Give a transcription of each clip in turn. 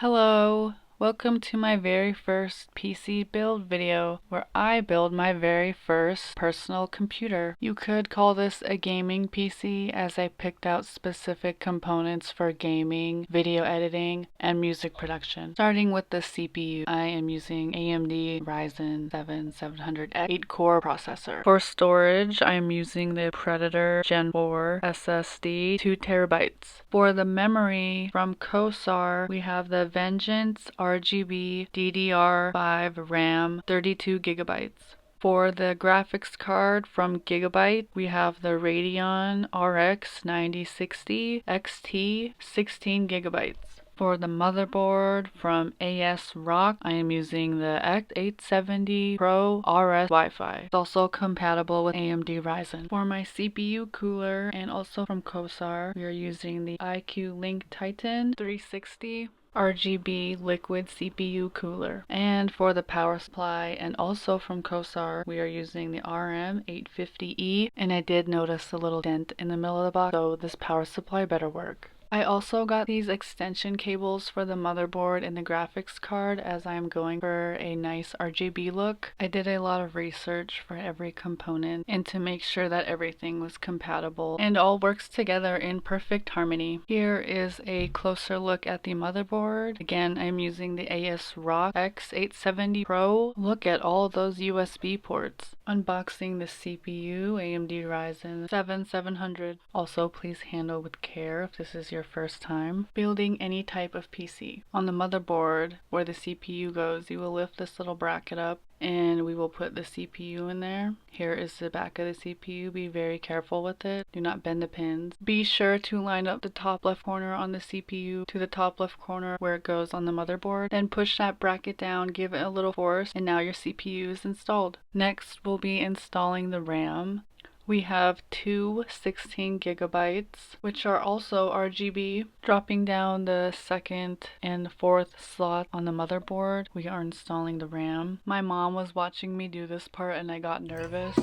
Hello, welcome to my very first PC build video where I build my very first personal computer. You could call this a gaming PC as I picked out specific components for gaming, video editing, and music production. Starting with the CPU, I am using AMD Ryzen 7 8-core processor. For storage, I am using the Predator Gen 4 SSD 2 terabytes. For the memory from Corsair, we have the Vengeance RGB DDR5 RAM 32 gigabytes. For the graphics card from Gigabyte, we have the Radeon RX 9060 XT 16 gigabytes. For the motherboard from ASRock, I am using the X870 Pro RS Wi-Fi. It's also compatible with AMD Ryzen. For my CPU cooler, and also from Corsair, we are using the iCUE Link Titan 360 RGB liquid CPU cooler. And for the power supply, and also from Corsair, we are using the RM850E, and I did notice a little dent in the middle of the box, so this power supply better work. I also got these extension cables for the motherboard and the graphics card as I am going for a nice RGB look. I did a lot of research for every component and to make sure that everything was compatible and all works together in perfect harmony. Here is a closer look at the motherboard. Again, I'm using the ASRock X870 Pro. Look at all those USB ports. Unboxing the CPU, AMD Ryzen 7 Also, please handle with care if this is your first time building any type of PC. On the motherboard, where the CPU goes, you will lift this little bracket up and we will put the CPU in there. Here is the back of the CPU. Be very careful with it. Do not bend the pins. Be sure to line up the top left corner on the CPU to the top left corner where it goes on the motherboard. Then push that bracket down, give it a little force, and now your CPU is installed. Next, we'll be installing the RAM. We have two 16 gigabytes, which are also RGB. Dropping down the second and fourth slot on the motherboard, we are installing the RAM. My mom was watching me do this part and I got nervous.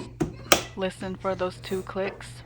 Listen for those two clicks.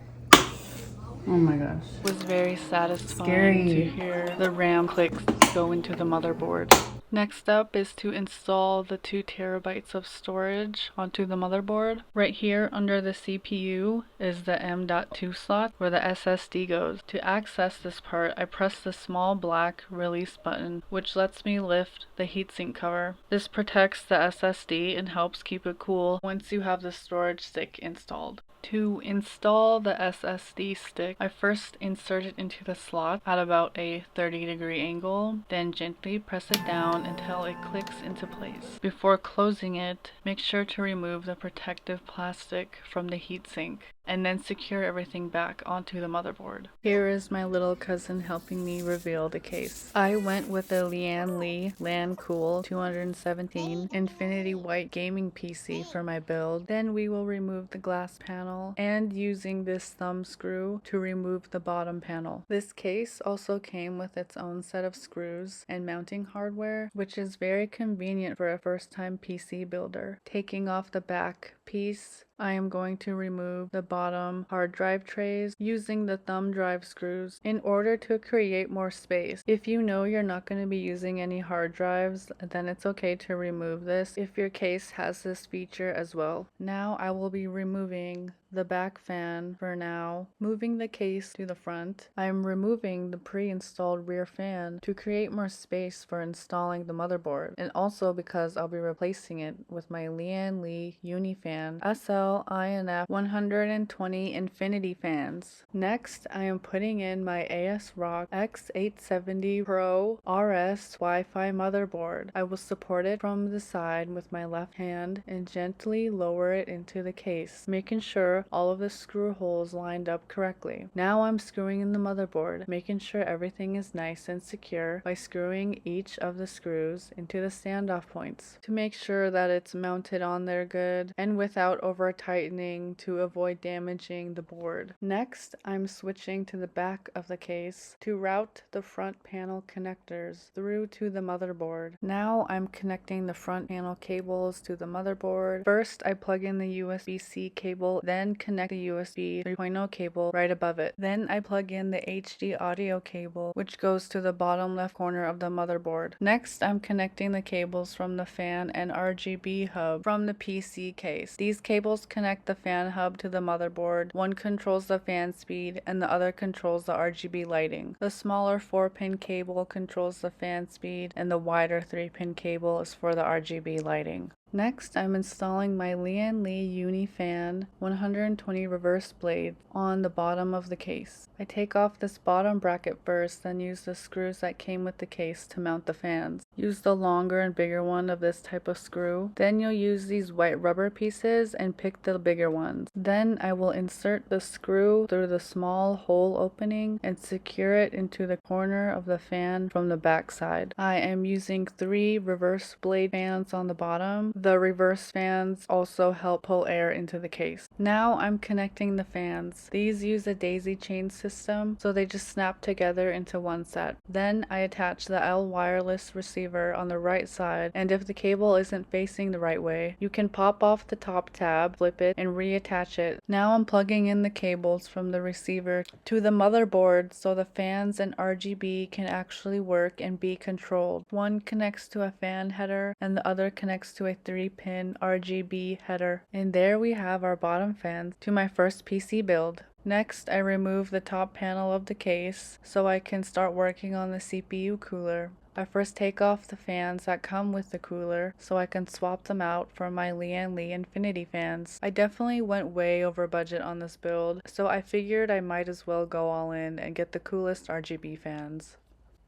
Oh my gosh. It was very satisfying Scary. to hear the RAM clicks go into the motherboard. Next up is to install the 2 terabytes of storage onto the motherboard. Right here under the CPU is the M.2 slot where the SSD goes. To access this part, I press the small black release button, which lets me lift the heatsink cover. This protects the SSD and helps keep it cool once you have the storage stick installed. To install the SSD stick, I first insert it into the slot at about a 30-degree angle, then gently press it down until it clicks into place. Before closing it, make sure to remove the protective plastic from the heatsink and then secure everything back onto the motherboard. Here is my little cousin helping me reveal the case. I went with the Lian Li Lancool 217 Infinity White gaming PC for my build. Then we will remove the glass panel and using this thumb screw to remove the bottom panel. This case also came with its own set of screws and mounting hardware, which is very convenient for a first-time PC builder. Taking off the back piece, I am going to remove the bottom hard drive trays using the thumb drive screws in order to create more space. If you know you're not going to be using any hard drives, then it's okay to remove this if your case has this feature as well. Now I will be removing the back fan for now. Moving the case to the front, I am removing the pre-installed rear fan to create more space for installing the motherboard, and also because I'll be replacing it with my Lian Li Unifan SL-INF 120 Infinity fans. Next, I am putting in my ASRock X870 Pro RS Wi-Fi motherboard. I will support it from the side with my left hand and gently lower it into the case, making sure all of the screw holes lined up correctly. Now I'm screwing in the motherboard, making sure everything is nice and secure by screwing each of the screws into the standoff points to make sure that it's mounted on there good and without over tightening to avoid damaging the board. Next, I'm switching to the back of the case to route the front panel connectors through to the motherboard. Now I'm connecting the front panel cables to the motherboard. First, I plug in the USB-C cable, then then connect the USB 3.0 cable right above it. Then I plug in the HD audio cable, which goes to the bottom left corner of the motherboard. Next, I'm connecting the cables from the fan and RGB hub from the PC case. These cables connect the fan hub to the motherboard. One controls the fan speed and the other controls the RGB lighting. The smaller 4-pin cable controls the fan speed and the wider 3-pin cable is for the RGB lighting. Next, I'm installing my Lian Li Unifan 120 reverse blade on the bottom of the case. I take off this bottom bracket first, then use the screws that came with the case to mount the fans. Use the longer and bigger one of this type of screw. Then you'll use these white rubber pieces and pick the bigger ones. Then I will insert the screw through the small hole opening and secure it into the corner of the fan from the back side. I am using 3 reverse blade fans on the bottom. The reverse fans also help pull air into the case. Now I'm connecting the fans. These use a daisy chain system, so they just snap together into one set. Then I attach the L wireless receiver on the right side, and if the cable isn't facing the right way, you can pop off the top tab, flip it, and reattach it. Now I'm plugging in the cables from the receiver to the motherboard so the fans and RGB can actually work and be controlled. One connects to a fan header and the other connects to a 3-pin RGB header. And there we have our bottom fans to my first PC build. Next, I remove the top panel of the case so I can start working on the CPU cooler. I first take off the fans that come with the cooler so I can swap them out for my Lian Li Infinity fans. I definitely went way over budget on this build, so I figured I might as well go all in and get the coolest RGB fans.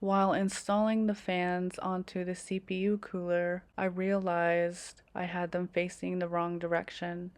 While installing the fans onto the CPU cooler, I realized I had them facing the wrong direction.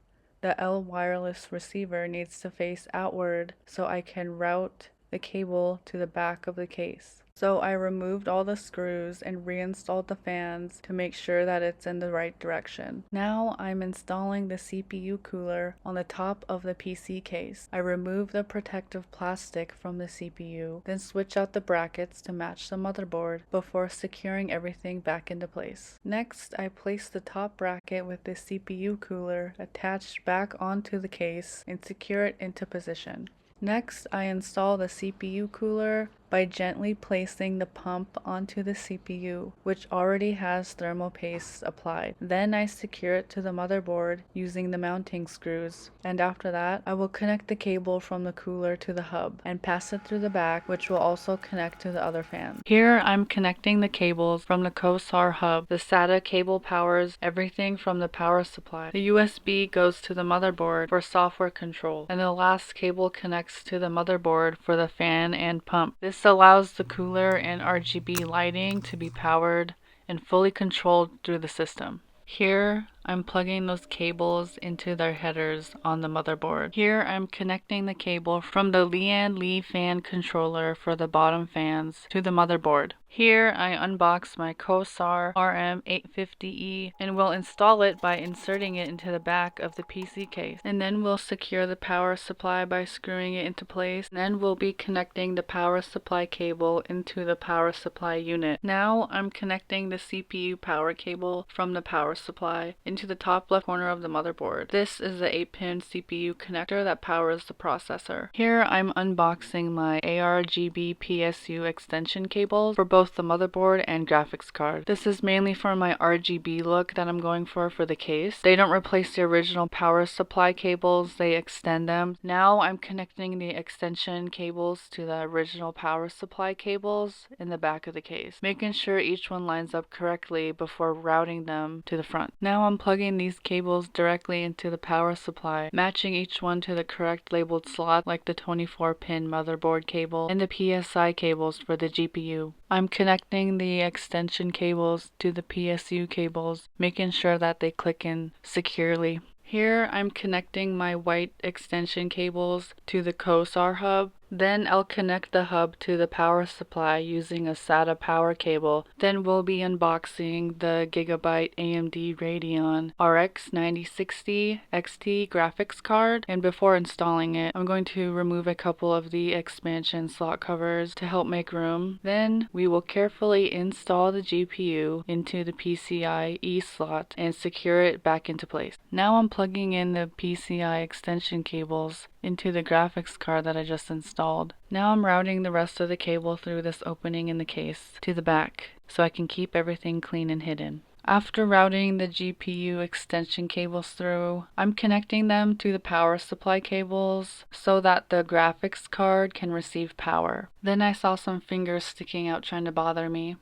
The L wireless receiver needs to face outward so I can route the cable to the back of the case. So I removed all the screws and reinstalled the fans to make sure that it's in the right direction. Now I'm installing the CPU cooler on the top of the PC case. I remove the protective plastic from the CPU, then switch out the brackets to match the motherboard before securing everything back into place. Next, I place the top bracket with the CPU cooler attached back onto the case and secure it into position. Next, I install the CPU cooler by gently placing the pump onto the CPU, which already has thermal paste applied. Then I secure it to the motherboard using the mounting screws. And after that, I will connect the cable from the cooler to the hub and pass it through the back, which will also connect to the other fans. Here I'm connecting the cables from the Corsair hub. The SATA cable powers everything from the power supply. The USB goes to the motherboard for software control, and the last cable connects to the motherboard for the fan and pump. This allows the cooler and RGB lighting to be powered and fully controlled through the system. Here, I'm plugging those cables into their headers on the motherboard. Here, I'm connecting the cable from the Lian Li fan controller for the bottom fans to the motherboard. Here, I unbox my Corsair RM850E and will install it by inserting it into the back of the PC case. And then we'll secure the power supply by screwing it into place. And then we'll be connecting the power supply cable into the power supply unit. Now, I'm connecting the CPU power cable from the power supply into the top left corner of the motherboard. This is the 8-pin CPU connector that powers the processor. Here I'm unboxing my ARGB PSU extension cables for both the motherboard and graphics card. This is mainly for my RGB look that I'm going for the case. They don't replace the original power supply cables, they extend them. Now I'm connecting the extension cables to the original power supply cables in the back of the case, making sure each one lines up correctly before routing them to the front. Now I'm plugging these cables directly into the power supply, matching each one to the correct labeled slot like the 24-pin motherboard cable and the PSI cables for the GPU. I'm connecting the extension cables to the PSU cables, making sure that they click in securely. Here I'm connecting my white extension cables to the Corsair hub, Then I'll connect the hub to the power supply using a SATA power cable. Then we'll be unboxing the Gigabyte AMD Radeon RX 9060 XT graphics card. And before installing it, I'm going to remove a couple of the expansion slot covers to help make room. Then we will carefully install the GPU into the PCIe slot and secure it back into place. Now I'm plugging in the PCI extension cables into the graphics card that I just installed. Now I'm routing the rest of the cable through this opening in the case to the back so I can keep everything clean and hidden. After routing the GPU extension cables through, I'm connecting them to the power supply cables so that the graphics card can receive power. Then I saw some fingers sticking out trying to bother me.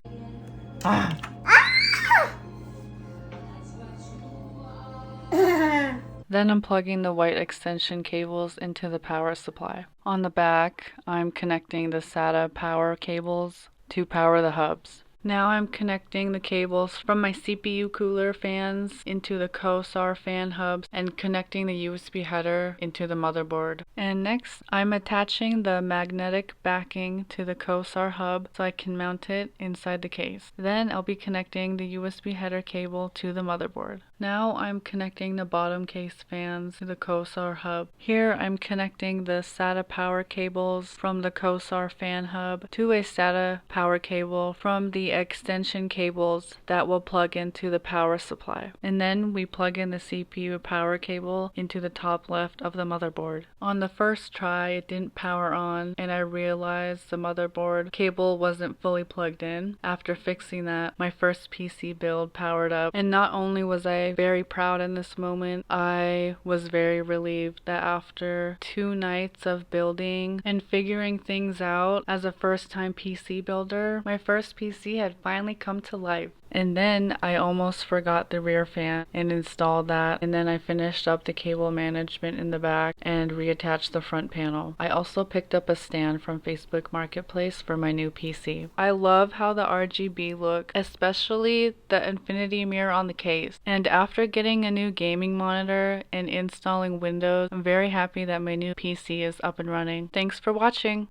Then I'm plugging the white extension cables into the power supply. On the back, I'm connecting the SATA power cables to power the hubs. Now I'm connecting the cables from my CPU cooler fans into the Corsair Fan Hubs and connecting the USB header into the motherboard. And next, I'm attaching the magnetic backing to the Corsair hub so I can mount it inside the case. Then I'll be connecting the USB header cable to the motherboard. Now I'm connecting the bottom case fans to the Corsair hub. Here I'm connecting the SATA power cables from the Corsair Fan Hub to a SATA power cable from the extension cables that will plug into the power supply. And then we plug in the CPU power cable into the top left of the motherboard. On the first try, it didn't power on, and I realized the motherboard cable wasn't fully plugged in. After fixing that, my first PC build powered up, and not only was I very proud in this moment, I was very relieved that after 2 nights of building and figuring things out as a first-time PC builder, my first PC had finally come to life. And then I almost forgot the rear fan and installed that, and then I finished up the cable management in the back and reattached the front panel. I also picked up a stand from Facebook Marketplace for my new PC. I love how the RGB look, especially the infinity mirror on the case. And after getting a new gaming monitor and installing Windows, I'm very happy that my new PC is up and running. Thanks for watching!